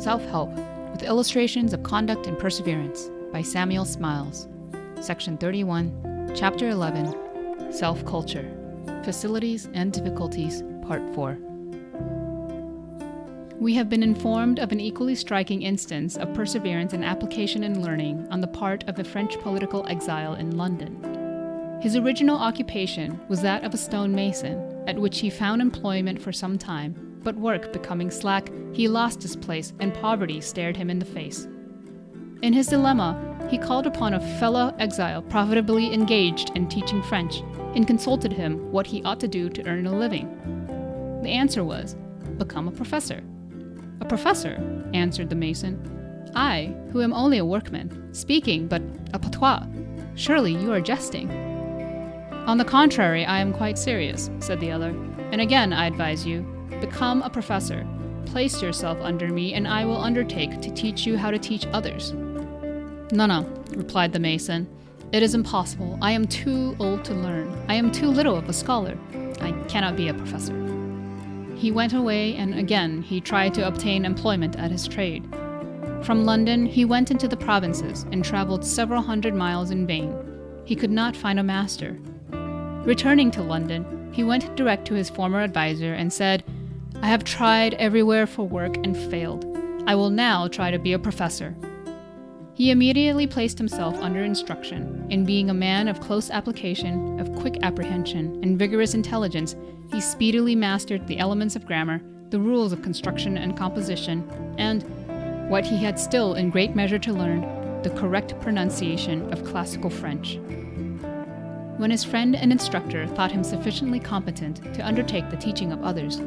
Self-Help, with Illustrations of Conduct and Perseverance, by Samuel Smiles. Section 31, Chapter 11, Self-Culture, Facilities and Difficulties, Part 4. We have been informed of an equally striking instance of perseverance and application in learning on the part of the French political exile in London. His original occupation was that of a stonemason, at which he found employment for some time, but work becoming slack, he lost his place and poverty stared him in the face. In his dilemma, he called upon a fellow exile profitably engaged in teaching French and consulted him what he ought to do to earn a living. The answer was, become a professor. A professor, answered the mason. I, who am only a workman, speaking but a patois. Surely you are jesting. On the contrary, I am quite serious, said the other. And again I advise you, become a professor. Place yourself under me, and I will undertake to teach you how to teach others. No, replied the mason. It is impossible. I am too old to learn. I am too little of a scholar. I cannot be a professor. He went away, and again he tried to obtain employment at his trade. From London, he went into the provinces and traveled several hundred miles in vain. He could not find a master. Returning to London, he went direct to his former adviser and said, I have tried everywhere for work and failed. I will now try to be a professor. He immediately placed himself under instruction, and being a man of close application, of quick apprehension, and vigorous intelligence, he speedily mastered the elements of grammar, the rules of construction and composition, and, what he had still in great measure to learn, the correct pronunciation of classical French. When his friend and instructor thought him sufficiently competent to undertake the teaching of others,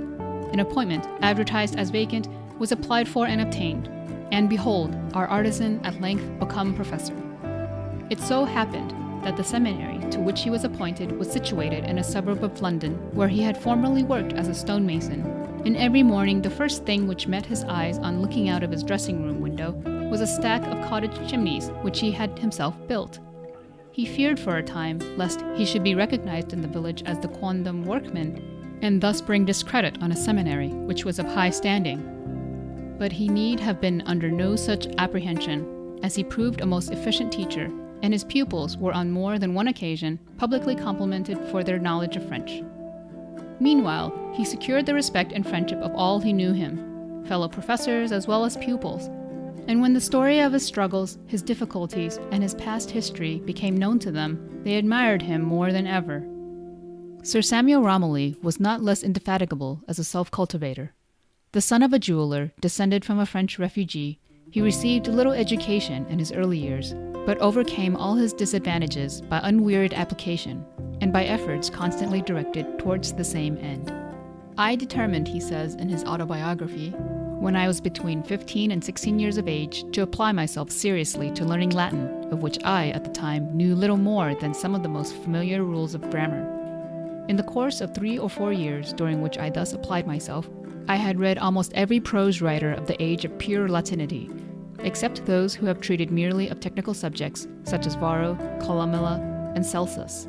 an appointment, advertised as vacant, was applied for and obtained, and behold, our artisan at length become professor. It so happened that the seminary to which he was appointed was situated in a suburb of London, where he had formerly worked as a stonemason, and every morning the first thing which met his eyes on looking out of his dressing-room window was a stack of cottage chimneys which he had himself built. He feared for a time lest he should be recognized in the village as the quondam workman, and thus bring discredit on a seminary which was of high standing. But he need have been under no such apprehension, as he proved a most efficient teacher, and his pupils were on more than one occasion publicly complimented for their knowledge of French. Meanwhile, he secured the respect and friendship of all who knew him, fellow professors as well as pupils, and when the story of his struggles, his difficulties, and his past history became known to them, they admired him more than ever. Sir Samuel Romilly was not less indefatigable as a self-cultivator. The son of a jeweler, descended from a French refugee, he received little education in his early years, but overcame all his disadvantages by unwearied application, and by efforts constantly directed towards the same end. I determined, he says in his autobiography, when I was between 15 and 16 years of age, to apply myself seriously to learning Latin, of which I, at the time, knew little more than some of the most familiar rules of grammar. In the course of 3 or 4 years during which I thus applied myself, I had read almost every prose writer of the age of pure Latinity, except those who have treated merely of technical subjects, such as Varro, Columella, and Celsus.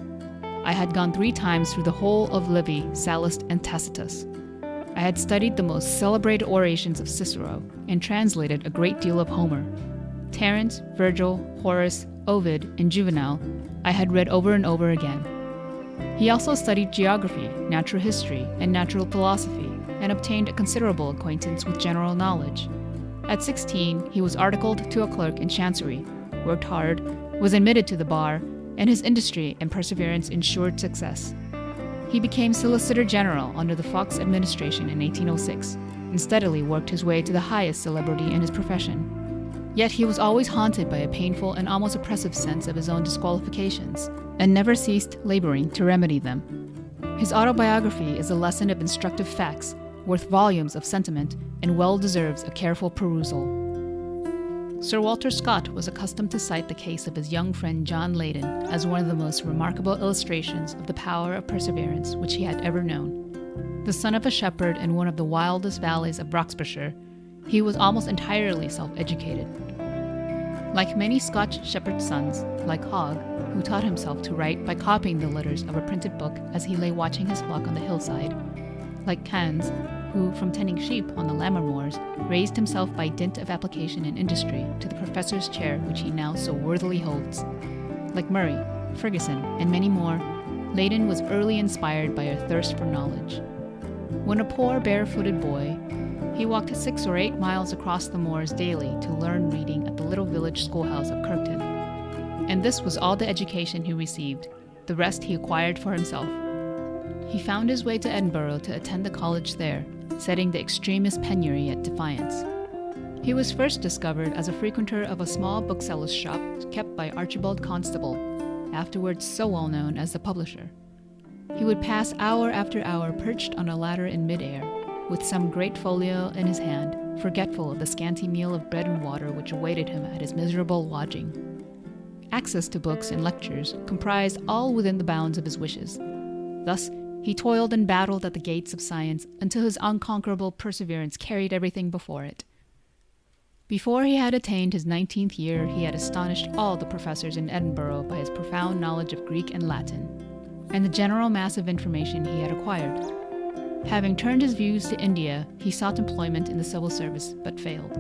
I had gone 3 times through the whole of Livy, Sallust, and Tacitus. I had studied the most celebrated orations of Cicero, and translated a great deal of Homer. Terence, Virgil, Horace, Ovid, and Juvenal I had read over and over again. He also studied geography, natural history, and natural philosophy, and obtained a considerable acquaintance with general knowledge. At 16, he was articled to a clerk in Chancery, worked hard, was admitted to the bar, and his industry and perseverance ensured success. He became Solicitor General under the Fox administration in 1806, and steadily worked his way to the highest celebrity in his profession. Yet he was always haunted by a painful and almost oppressive sense of his own disqualifications, and never ceased laboring to remedy them. His autobiography is a lesson of instructive facts, worth volumes of sentiment, and well deserves a careful perusal. Sir Walter Scott was accustomed to cite the case of his young friend John Leyden as one of the most remarkable illustrations of the power of perseverance which he had ever known. The son of a shepherd in one of the wildest valleys of Roxburghshire, he was almost entirely self-educated. Like many Scotch shepherd sons, like Hogg, who taught himself to write by copying the letters of a printed book as he lay watching his flock on the hillside, like Cans, who, from tending sheep on the Lammermoors, raised himself by dint of application and industry to the professor's chair which he now so worthily holds. Like Murray, Ferguson, and many more, Leyden was early inspired by a thirst for knowledge. When a poor, barefooted boy, he walked 6 or 8 miles across the moors daily to learn reading at the little village schoolhouse of Kirkton. And this was all the education he received. The rest he acquired for himself. He found his way to Edinburgh to attend the college there, setting the extremist penury at defiance. He was first discovered as a frequenter of a small bookseller's shop kept by Archibald Constable, afterwards so well known as the publisher. He would pass hour after hour perched on a ladder in midair, with some great folio in his hand, forgetful of the scanty meal of bread and water which awaited him at his miserable lodging. Access to books and lectures comprised all within the bounds of his wishes. Thus, he toiled and battled at the gates of science until his unconquerable perseverance carried everything before it. Before he had attained his 19th year, he had astonished all the professors in Edinburgh by his profound knowledge of Greek and Latin, and the general mass of information he had acquired. Having turned his views to India, he sought employment in the civil service, but failed.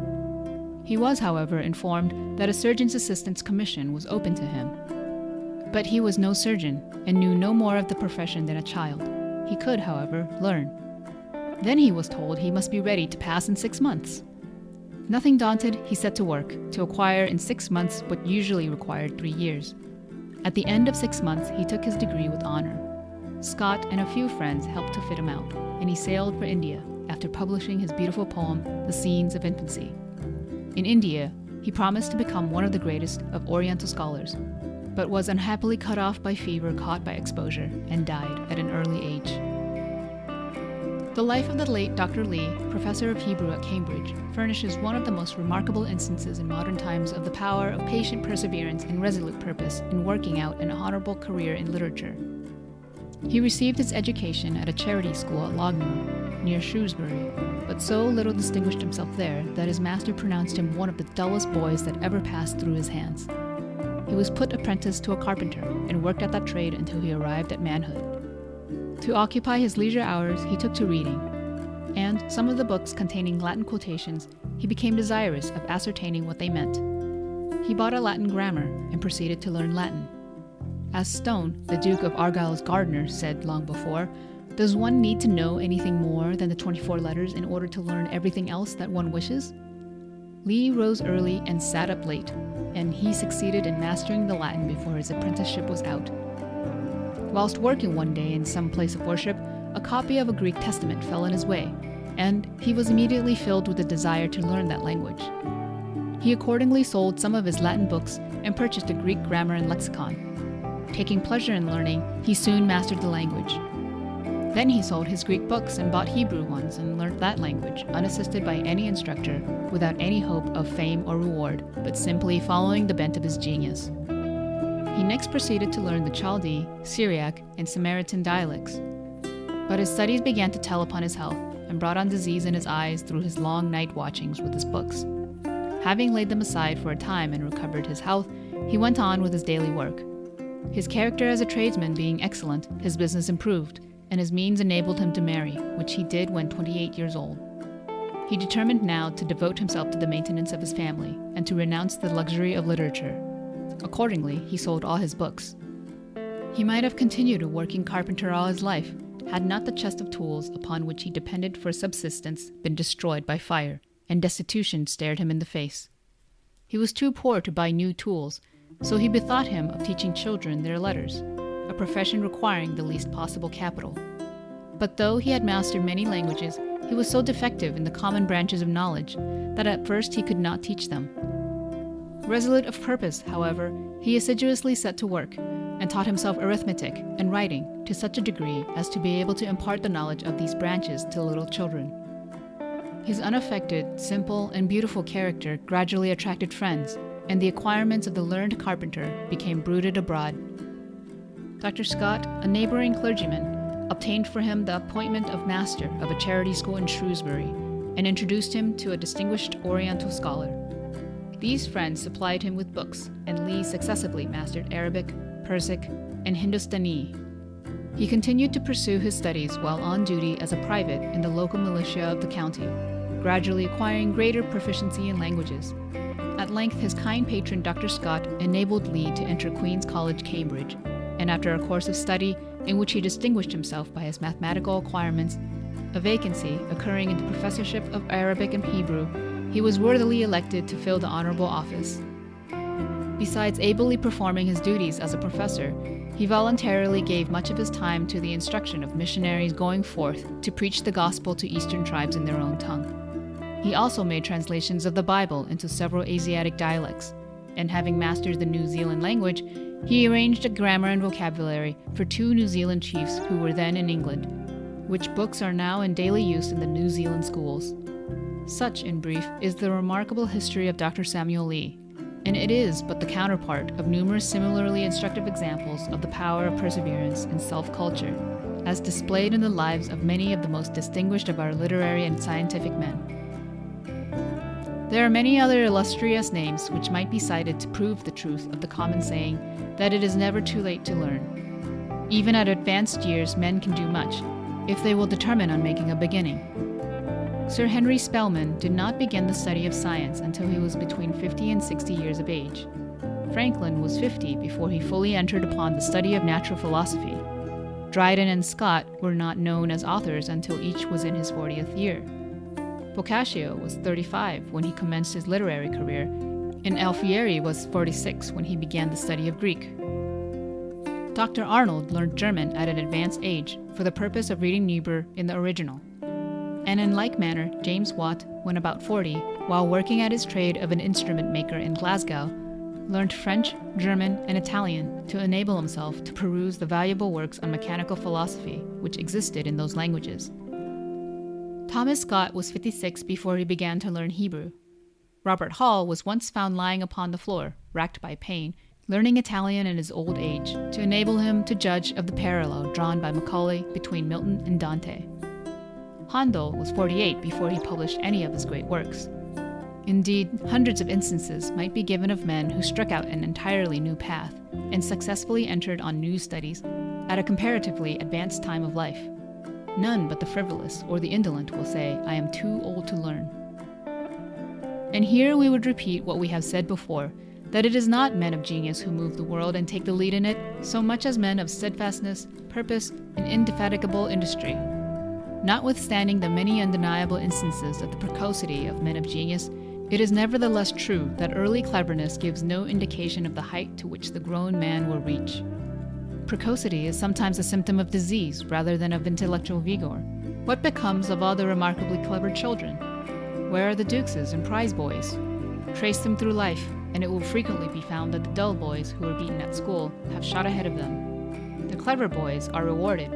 He was, however, informed that a surgeon's assistant's commission was open to him. But he was no surgeon, and knew no more of the profession than a child. He could, however, learn. Then he was told he must be ready to pass in 6 months. Nothing daunted, he set to work to acquire in 6 months what usually required 3 years. At the end of 6 months, he took his degree with honor. Scott and a few friends helped to fit him out, and he sailed for India after publishing his beautiful poem, The Scenes of Infancy. In India, he promised to become one of the greatest of Oriental scholars, but was unhappily cut off by fever caught by exposure and died at an early age. The life of the late Dr. Lee, professor of Hebrew at Cambridge, furnishes one of the most remarkable instances in modern times of the power of patient perseverance and resolute purpose in working out an honorable career in literature. He received his education at a charity school at Lognor, near Shrewsbury, but so little distinguished himself there that his master pronounced him one of the dullest boys that ever passed through his hands. He was put apprentice to a carpenter and worked at that trade until he arrived at manhood. To occupy his leisure hours, he took to reading, and some of the books containing Latin quotations, he became desirous of ascertaining what they meant. He bought a Latin grammar and proceeded to learn Latin. As Stone, the Duke of Argyll's gardener, said long before, does one need to know anything more than the 24 letters in order to learn everything else that one wishes? Lee rose early and sat up late, and he succeeded in mastering the Latin before his apprenticeship was out. Whilst working one day in some place of worship, a copy of a Greek Testament fell in his way, and he was immediately filled with a desire to learn that language. He accordingly sold some of his Latin books and purchased a Greek grammar and lexicon. Taking pleasure in learning, he soon mastered the language. Then he sold his Greek books and bought Hebrew ones and learnt that language, unassisted by any instructor, without any hope of fame or reward, but simply following the bent of his genius. He next proceeded to learn the Chaldee, Syriac, and Samaritan dialects. But his studies began to tell upon his health, and brought on disease in his eyes through his long night watchings with his books. Having laid them aside for a time and recovered his health, he went on with his daily work. His character as a tradesman being excellent, his business improved, and his means enabled him to marry, which he did when 28 years old. He determined now to devote himself to the maintenance of his family, and to renounce the luxury of literature. Accordingly, he sold all his books. He might have continued a working carpenter all his life, had not the chest of tools upon which he depended for subsistence been destroyed by fire, and destitution stared him in the face. He was too poor to buy new tools, so he bethought him of teaching children their letters, a profession requiring the least possible capital. But though he had mastered many languages, he was so defective in the common branches of knowledge that at first he could not teach them. Resolute of purpose, however, he assiduously set to work, and taught himself arithmetic and writing to such a degree as to be able to impart the knowledge of these branches to little children. His unaffected, simple, and beautiful character gradually attracted friends, and the acquirements of the learned carpenter became bruited abroad. Dr. Scott, a neighboring clergyman, obtained for him the appointment of master of a charity school in Shrewsbury, and introduced him to a distinguished Oriental scholar. These friends supplied him with books, and Lee successively mastered Arabic, Persic, and Hindustani. He continued to pursue his studies while on duty as a private in the local militia of the county, gradually acquiring greater proficiency in languages. At length, his kind patron Dr. Scott enabled Lee to enter Queen's College, Cambridge, and after a course of study in which he distinguished himself by his mathematical acquirements, a vacancy occurring in the professorship of Arabic and Hebrew, he was worthily elected to fill the honorable office. Besides ably performing his duties as a professor, he voluntarily gave much of his time to the instruction of missionaries going forth to preach the gospel to Eastern tribes in their own tongue. He also made translations of the Bible into several Asiatic dialects, and having mastered the New Zealand language, he arranged a grammar and vocabulary for 2 New Zealand chiefs who were then in England, which books are now in daily use in the New Zealand schools. Such, in brief, is the remarkable history of Dr. Samuel Lee, and it is but the counterpart of numerous similarly instructive examples of the power of perseverance in self-culture, as displayed in the lives of many of the most distinguished of our literary and scientific men. There are many other illustrious names which might be cited to prove the truth of the common saying that it is never too late to learn. Even at advanced years, men can do much, if they will determine on making a beginning. Sir Henry Spelman did not begin the study of science until he was between 50 and 60 years of age. Franklin was 50 before he fully entered upon the study of natural philosophy. Dryden and Scott were not known as authors until each was in his 40th year. Boccaccio was 35 when he commenced his literary career, and Alfieri was 46 when he began the study of Greek. Dr. Arnold learned German at an advanced age for the purpose of reading Niebuhr in the original. And in like manner, James Watt, when about 40, while working at his trade of an instrument maker in Glasgow, learned French, German, and Italian to enable himself to peruse the valuable works on mechanical philosophy which existed in those languages. Thomas Scott was 56 before he began to learn Hebrew. Robert Hall was once found lying upon the floor, racked by pain, learning Italian in his old age to enable him to judge of the parallel drawn by Macaulay between Milton and Dante. Handel was 48 before he published any of his great works. Indeed, hundreds of instances might be given of men who struck out an entirely new path and successfully entered on new studies at a comparatively advanced time of life. None but the frivolous or the indolent will say, "I am too old to learn." And here we would repeat what we have said before, that it is not men of genius who move the world and take the lead in it, so much as men of steadfastness, purpose, and indefatigable industry. Notwithstanding the many undeniable instances of the precocity of men of genius, it is nevertheless true that early cleverness gives no indication of the height to which the grown man will reach. Precocity is sometimes a symptom of disease rather than of intellectual vigor. What becomes of all the remarkably clever children? Where are the Dukeses and prize boys? Trace them through life, and it will frequently be found that the dull boys who are beaten at school have shot ahead of them. The clever boys are rewarded,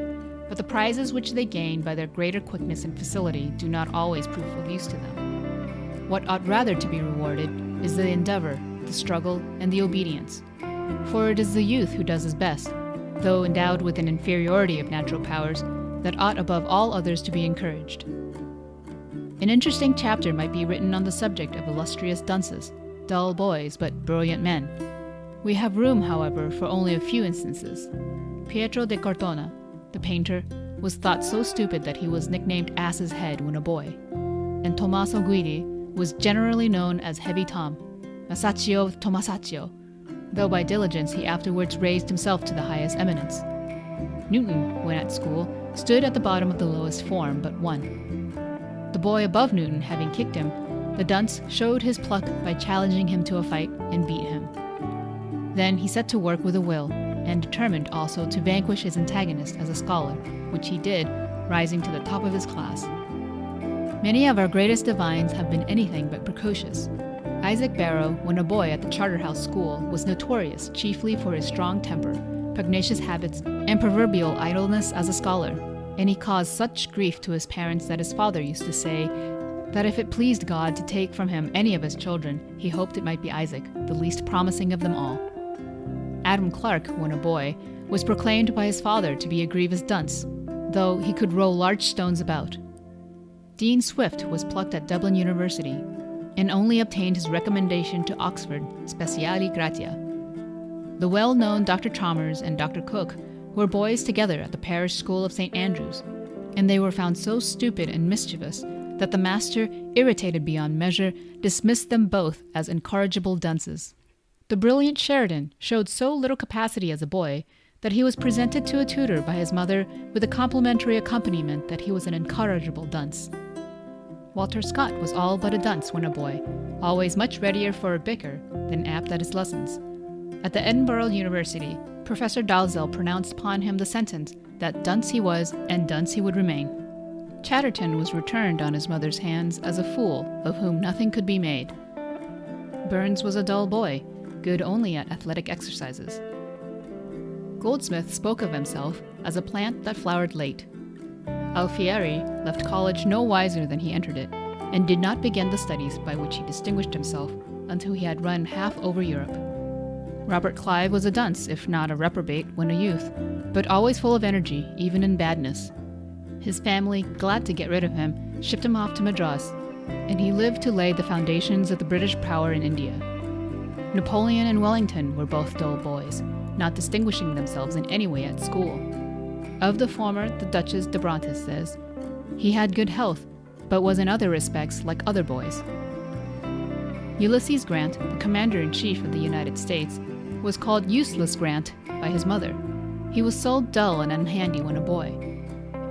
but the prizes which they gain by their greater quickness and facility do not always prove of use to them. What ought rather to be rewarded is the endeavor, the struggle, and the obedience. For it is the youth who does his best, though endowed with an inferiority of natural powers, that ought above all others to be encouraged. An interesting chapter might be written on the subject of illustrious dunces, dull boys but brilliant men. We have room, however, for only a few instances. Pietro de Cortona, the painter, was thought so stupid that he was nicknamed Ass's Head when a boy, and Tommaso Guidi was generally known as Heavy Tom, Masaccio Tomasaccio, though by diligence he afterwards raised himself to the highest eminence. Newton, when at school, stood at the bottom of the lowest form but one. The boy above Newton having kicked him, the dunce showed his pluck by challenging him to a fight and beat him. Then he set to work with a will, and determined also to vanquish his antagonist as a scholar, which he did, rising to the top of his class. Many of our greatest divines have been anything but precocious. Isaac Barrow, when a boy at the Charterhouse School, was notorious chiefly for his strong temper, pugnacious habits, and proverbial idleness as a scholar, and he caused such grief to his parents that his father used to say that if it pleased God to take from him any of his children, he hoped it might be Isaac, the least promising of them all. Adam Clark, when a boy, was proclaimed by his father to be a grievous dunce, though he could roll large stones about. Dean Swift was plucked at Dublin University, and only obtained his recommendation to Oxford, speciali gratia. The well-known Dr. Chalmers and Dr. Cook were boys together at the parish school of St. Andrew's, and they were found so stupid and mischievous that the master, irritated beyond measure, dismissed them both as incorrigible dunces. The brilliant Sheridan showed so little capacity as a boy that he was presented to a tutor by his mother with a complimentary accompaniment that he was an incorrigible dunce. Walter Scott was all but a dunce when a boy, always much readier for a bicker than apt at his lessons. At the Edinburgh University, Professor Dalzell pronounced upon him the sentence that dunce he was and dunce he would remain. Chatterton was returned on his mother's hands as a fool of whom nothing could be made. Burns was a dull boy, good only at athletic exercises. Goldsmith spoke of himself as a plant that flowered late. Alfieri left college no wiser than he entered it, and did not begin the studies by which he distinguished himself until he had run half over Europe. Robert Clive was a dunce, if not a reprobate, when a youth, but always full of energy, even in badness. His family, glad to get rid of him, shipped him off to Madras, and he lived to lay the foundations of the British power in India. Napoleon and Wellington were both dull boys, not distinguishing themselves in any way at school. Of the former, the Duchess de Brantes says, "He had good health, but was in other respects like other boys." Ulysses Grant, the Commander-in-Chief of the United States, was called Useless Grant by his mother. He was so dull and unhandy when a boy.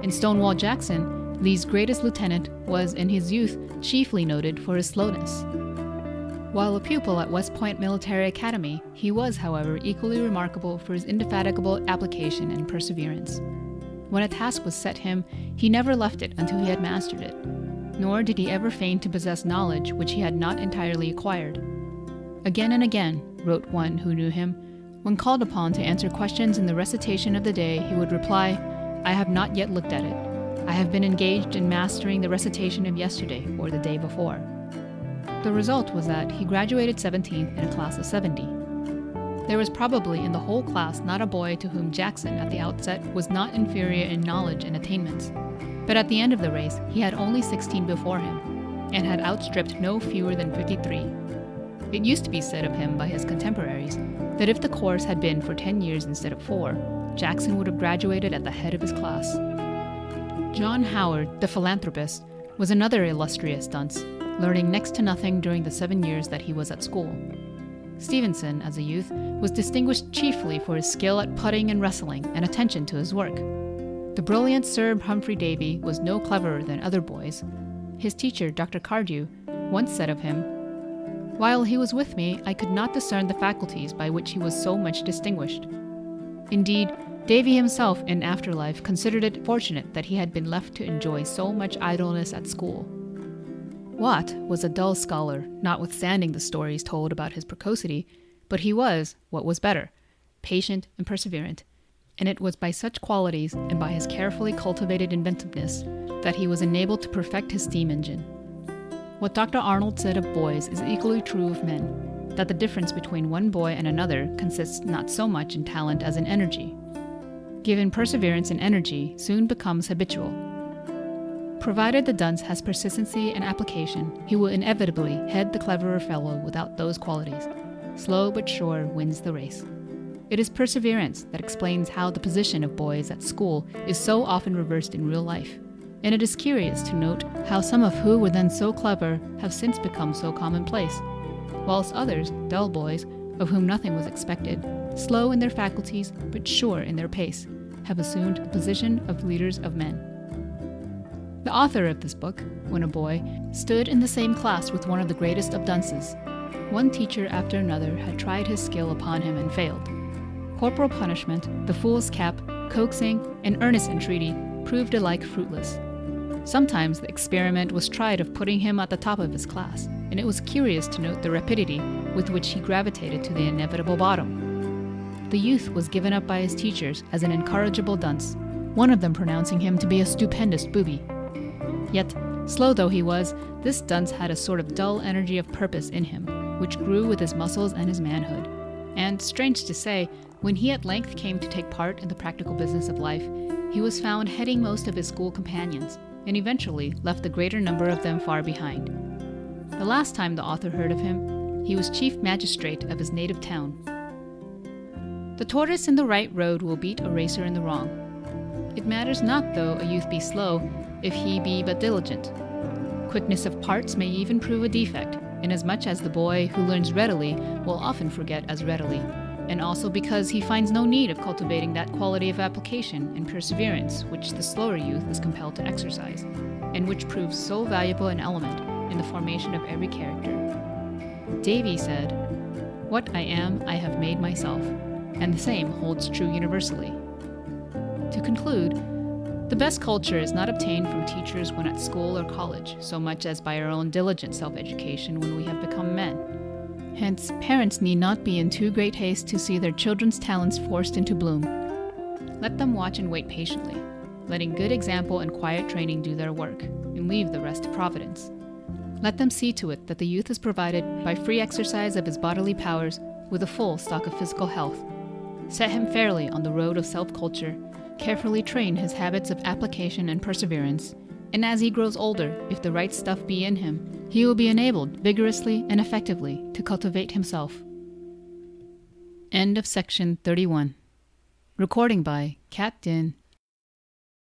In Stonewall Jackson, Lee's greatest lieutenant was in his youth chiefly noted for his slowness. While a pupil at West Point Military Academy, he was, however, equally remarkable for his indefatigable application and perseverance. When a task was set him, he never left it until he had mastered it, nor did he ever feign to possess knowledge which he had not entirely acquired. Again and again, wrote one who knew him, when called upon to answer questions in the recitation of the day, he would reply, "I have not yet looked at it. I have been engaged in mastering the recitation of yesterday or the day before." The result was that he graduated 17th in a class of 70. There was probably in the whole class not a boy to whom Jackson at the outset was not inferior in knowledge and attainments, but at the end of the race he had only 16 before him, and had outstripped no fewer than 53. It used to be said of him by his contemporaries that if the course had been for 10 years instead of 4, Jackson would have graduated at the head of his class. John Howard, the philanthropist, was another illustrious dunce, learning next to nothing during the 7 years that he was at school. Stevenson, as a youth, was distinguished chiefly for his skill at putting and wrestling and attention to his work. The brilliant Sir Humphrey Davy was no cleverer than other boys. His teacher, Dr. Cardew, once said of him, "While he was with me, I could not discern the faculties by which he was so much distinguished." Indeed, Davy himself in after life considered it fortunate that he had been left to enjoy so much idleness at school. Watt was a dull scholar, notwithstanding the stories told about his precocity, but he was, what was better, patient and perseverant, and it was by such qualities and by his carefully cultivated inventiveness that he was enabled to perfect his steam engine. What Dr. Arnold said of boys is equally true of men, that the difference between one boy and another consists not so much in talent as in energy. Given perseverance and energy soon becomes habitual. Provided the dunce has persistency and application, he will inevitably head the cleverer fellow without those qualities. Slow but sure wins the race. It is perseverance that explains how the position of boys at school is so often reversed in real life. And it is curious to note how some of who were then so clever have since become so commonplace, whilst others, dull boys, of whom nothing was expected, slow in their faculties but sure in their pace, have assumed the position of leaders of men. The author of this book, when a boy, stood in the same class with one of the greatest of dunces. One teacher after another had tried his skill upon him and failed. Corporal punishment, the fool's cap, coaxing, and earnest entreaty proved alike fruitless. Sometimes the experiment was tried of putting him at the top of his class, and it was curious to note the rapidity with which he gravitated to the inevitable bottom. The youth was given up by his teachers as an incorrigible dunce, one of them pronouncing him to be a stupendous booby. Yet, slow though he was, this dunce had a sort of dull energy of purpose in him, which grew with his muscles and his manhood. And, strange to say, when he at length came to take part in the practical business of life, he was found heading most of his school companions, and eventually left the greater number of them far behind. The last time the author heard of him, he was chief magistrate of his native town. The tortoise in the right road will beat a racer in the wrong. It matters not though a youth be slow, if he be but diligent. Quickness of parts may even prove a defect, inasmuch as the boy who learns readily will often forget as readily, and also because he finds no need of cultivating that quality of application and perseverance which the slower youth is compelled to exercise, and which proves so valuable an element in the formation of every character. Davy said, "What I am, I have made myself," and the same holds true universally. To conclude, the best culture is not obtained from teachers when at school or college, so much as by our own diligent self-education when we have become men. Hence, parents need not be in too great haste to see their children's talents forced into bloom. Let them watch and wait patiently, letting good example and quiet training do their work, and leave the rest to Providence. Let them see to it that the youth is provided, by free exercise of his bodily powers, with a full stock of physical health. Set him fairly on the road of self-culture, carefully train his habits of application and perseverance, and as he grows older, if the right stuff be in him, he will be enabled vigorously and effectively to cultivate himself. End of section 31. Recording by Kat Din